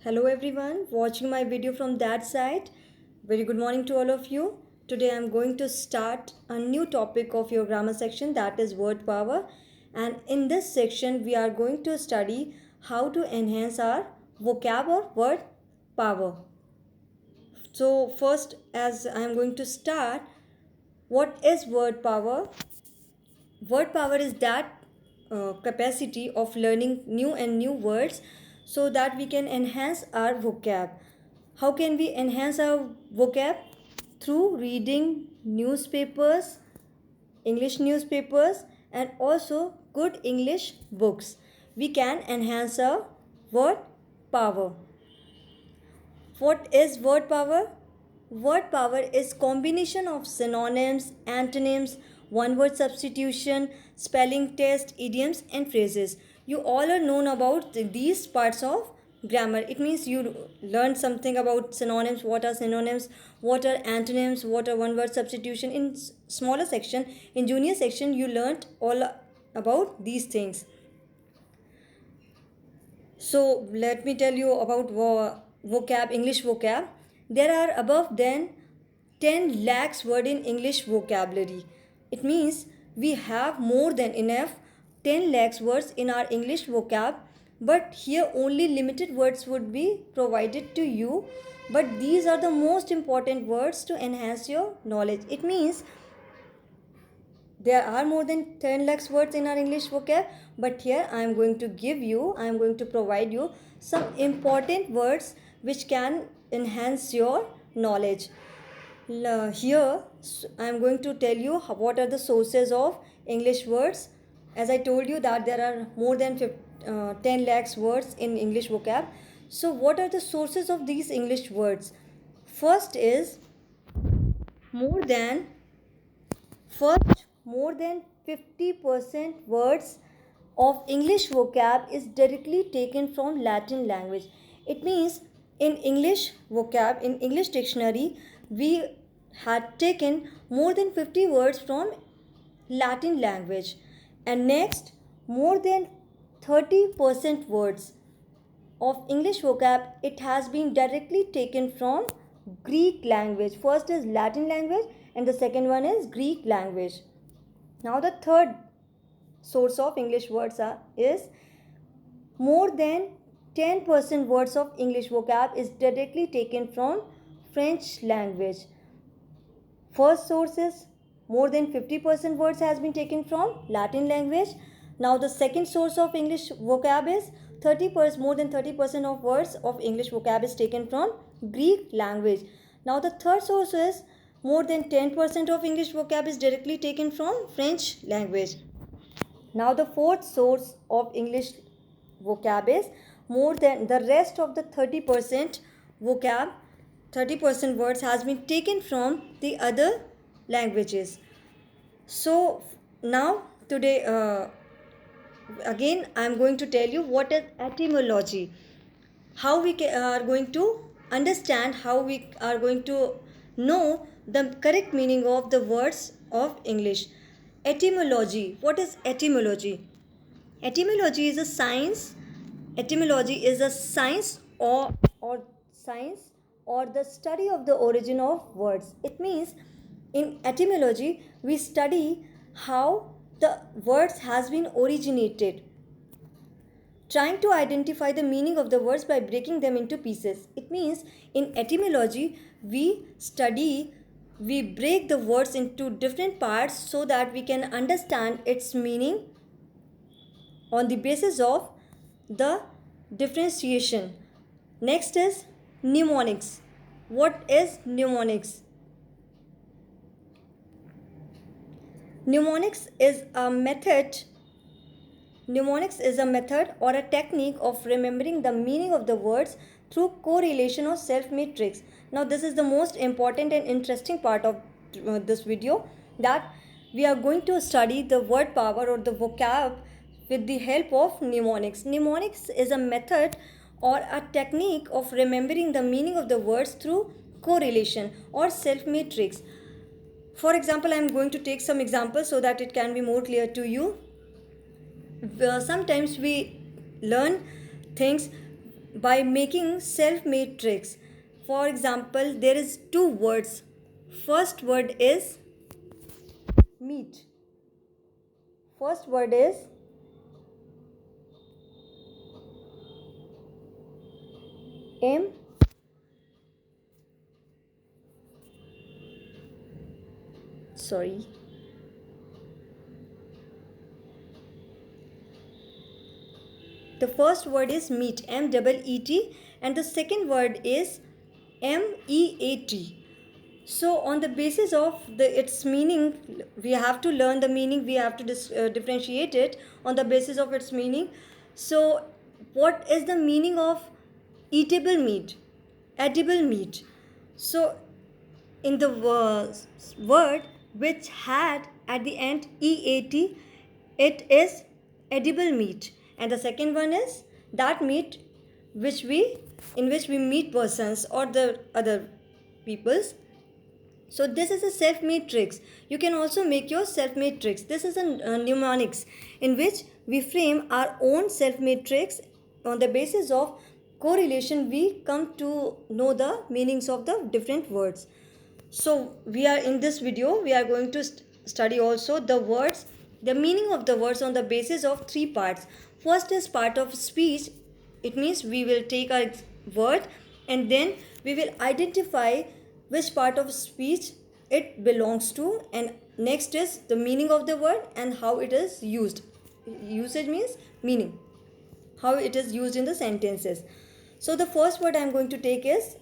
Hello everyone watching my video from that side. Very good morning to all of you. Today I am going to start a new topic of your grammar section, that is word power. And in this section we are going to study how to enhance our vocab or word power. So first, as I am going to start, what is word power? Word power is that capacity of learning new words so that we can enhance our vocab. How can we enhance our vocab? Through reading newspapers, English newspapers, and also good English books. We can enhance our word power. What is word power? Word power is combination of synonyms, antonyms, one word substitution, spelling test, idioms and phrases. You all are known about these parts of grammar. It means you learn something about synonyms, what are synonyms, what are antonyms, what are one word substitution. In smaller section, in junior section, you learnt all about these things. So let me tell you about vocab, English vocab. There are above than 10 lakhs word in English vocabulary. It means we have more than enough 10 lakhs words in our English vocab, but here only limited words would be provided to you. But these are the most important words to enhance your knowledge. It means there are more than 10 lakhs words in our English vocab, but here I am going to provide you some important words which can enhance your knowledge. Here I am going to tell you what are the sources of English words. As I told you that there are more than 10 lakhs words in English vocab. So what are the sources of these English words? First is more than First, more than 50% words of English vocab is directly taken from Latin language. It means in English vocab, in English dictionary, we had taken more than 50 words from Latin language. And next, more than 30% words of English vocab, it has been directly taken from Greek language. First is Latin language and the second one is Greek language. Now the third source of English words is more than 10% words of English vocab is directly taken from French language. First source is more than 50% words has been taken from Latin language. Now the second source of English vocab is 30%, more than 30% of words of English vocab is taken from Greek language. Now the third source is more than 10% of English vocab is directly taken from French language. Now the fourth source of English vocab is more than the rest of the 30% vocab, 30% words has been taken from the other languages. So now today again I am going to tell you what is etymology. How we are going to understand, how we are going to know the correct meaning of the words of English. Etymology. What is etymology? Etymology is a science. Etymology is a science or science or the study of the origin of words. It means in etymology we study how the words has been originated, trying to identify the meaning of the words by breaking them into pieces. It means in etymology we break the words into different parts so that we can understand its meaning on the basis of the differentiation. Next is mnemonics. What is mnemonics? Mnemonics is a method or a technique of remembering the meaning of the words through correlation or self-made tricks. Now this is the most important and interesting part of this video, that we are going to study the word power or the vocab with the help of mnemonics. Mnemonics is a method or a technique of remembering the meaning of the words through correlation or self-made tricks. For example, I am going to take some examples so that it can be more clear to you. Sometimes we learn things by making self-made tricks. For example, there is two words. First word is meat. First word is M. Sorry. The first word is meat, M-E-E-T, and the second word is M-E-A-T. So, on the basis of its meaning, we have to learn the meaning. We have to differentiate it on the basis of its meaning. So, what is the meaning of eatable meat, edible meat? So, in the word which had at the end EAT, it is edible meat. And the second one is that meat which we in which we meet persons or the other peoples. So this is a self-made tricks. You can also make your self-made tricks. This is a mnemonics in which we frame our own self-made tricks. On the basis of correlation, we come to know the meanings of the different words. So we are in this video, we are going to study also the words, the meaning of the words on the basis of three parts. First is part of speech. It means we will take a word and then we will identify which part of speech it belongs to, and next is the meaning of the word and how it is used. Usage means meaning, how it is used in the sentences. So the first word I am going to take is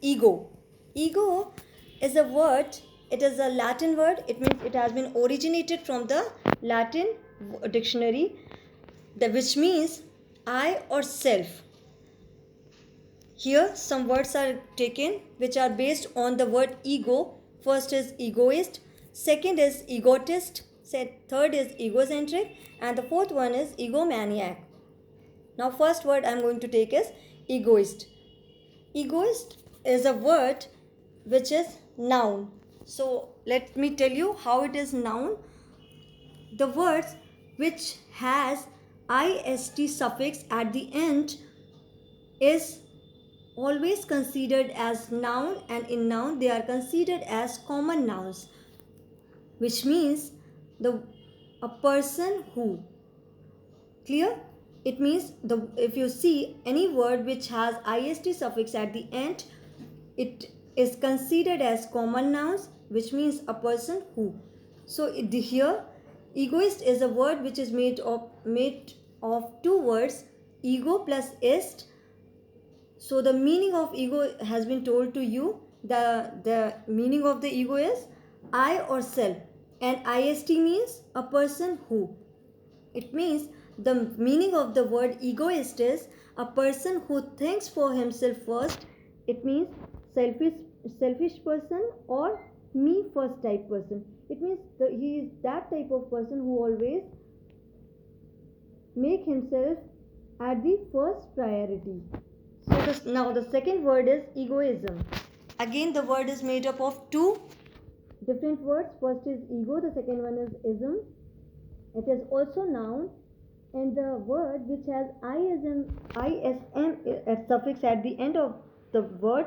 ego. Ego is a word, it is a Latin word. It means it has been originated from the Latin dictionary, which means I or self. Here some words are taken which are based on the word ego. First is egoist, second is egotist, third is egocentric, and the fourth one is egomaniac. Now first word I am going to take is egoist. Egoist is a word which is noun. So let me tell you how it is noun. The words which has ist suffix at the end is always considered as noun, and in noun they are considered as common nouns, which means a person who. Clear? It means if you see any word which has ist suffix at the end, it is considered as common nouns, which means a person who. So here egoist is a word which is made of two words, ego plus ist. So the meaning of ego has been told to you. The meaning of the ego is I or self, and ist means a person who. It means the meaning of the word egoist is a person who thinks for himself first. It means selfish person or me first type person. It means he is that type of person who always make himself at the first priority. So now the second word is egoism. Again the word is made up of two different words. First is ego, the second one is ism. It is also noun, and the word which has ism suffix at the end of the word,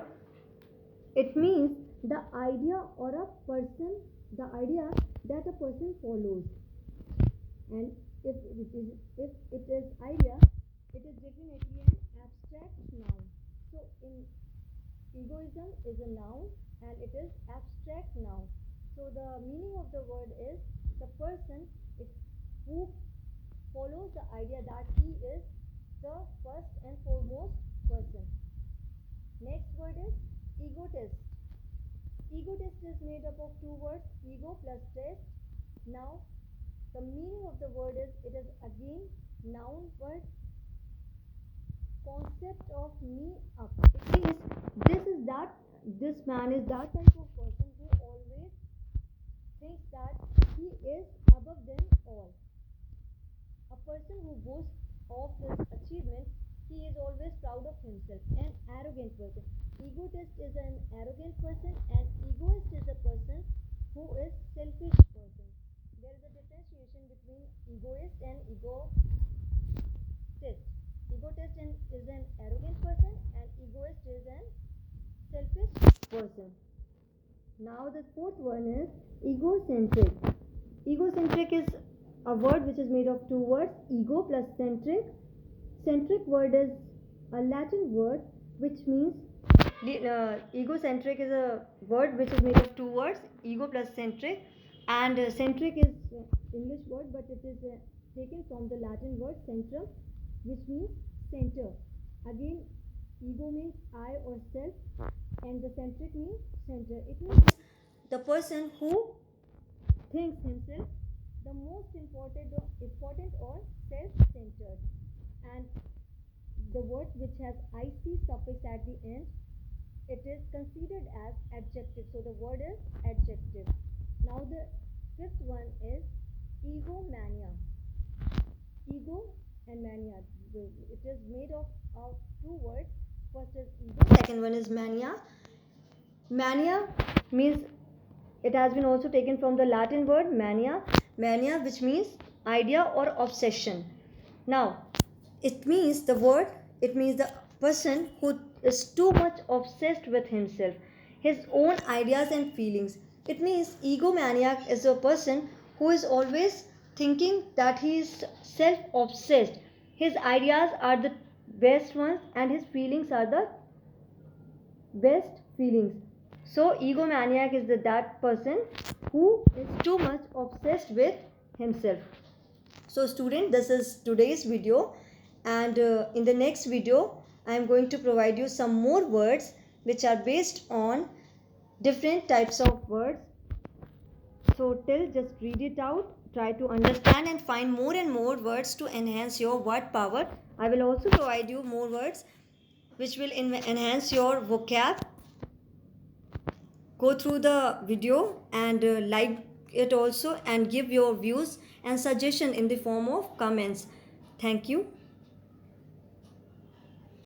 it means the idea or a person, the idea that a person follows. And if it is idea, it is definitely an abstract noun. So in egoism is a noun and it is abstract noun. So the meaning of the word is the person who follows the idea that he is the first and foremost person. Next word is egotist. Egotist is made up of two words, ego plus test. Now the meaning of the word is, it is again noun word, concept of me up. It means this man is that type of person who always thinks that he is above them all. A person who boasts of his achievement, he is always proud of himself. An arrogant person. Egotist is an arrogant person, and egoist is a person who is selfish person. There is a differentiation between egoist and egotist. egotist is an arrogant person, and egoist is an selfish person. Now the fourth one is egocentric. Egocentric is a word which is made of two words, ego plus centric. Centric word is a Latin word which means egocentric is a word which is made of two words, ego plus centric, and centric is English word, but it is taken from the Latin word centrum, which means center. Again, ego means I or self, and the centric means center. It means the person who thinks himself the most important or self-centered. And the word which has ic suffix at the end, it is considered as adjective. So the word is adjective. Now the fifth one is egomania. Ego and mania. It is made of two words. First is ego. Second one is mania. Mania means, it has been also taken from the Latin word mania. Mania, which means idea or obsession. Now, it means the person who is too much obsessed with himself, his own ideas and feelings. It means egomaniac is a person who is always thinking that he is self-obsessed. His ideas are the best ones and his feelings are the best feelings. So egomaniac is that person who is too much obsessed with himself. So student, this is today's video, and in the next video I am going to provide you some more words which are based on different types of words. So till, just read it out, try to understand and find more and more words to enhance your word power. I will also provide you more words which will enhance your vocab. Go through the video and like it also, and give your views and suggestion in the form of comments. Thank you.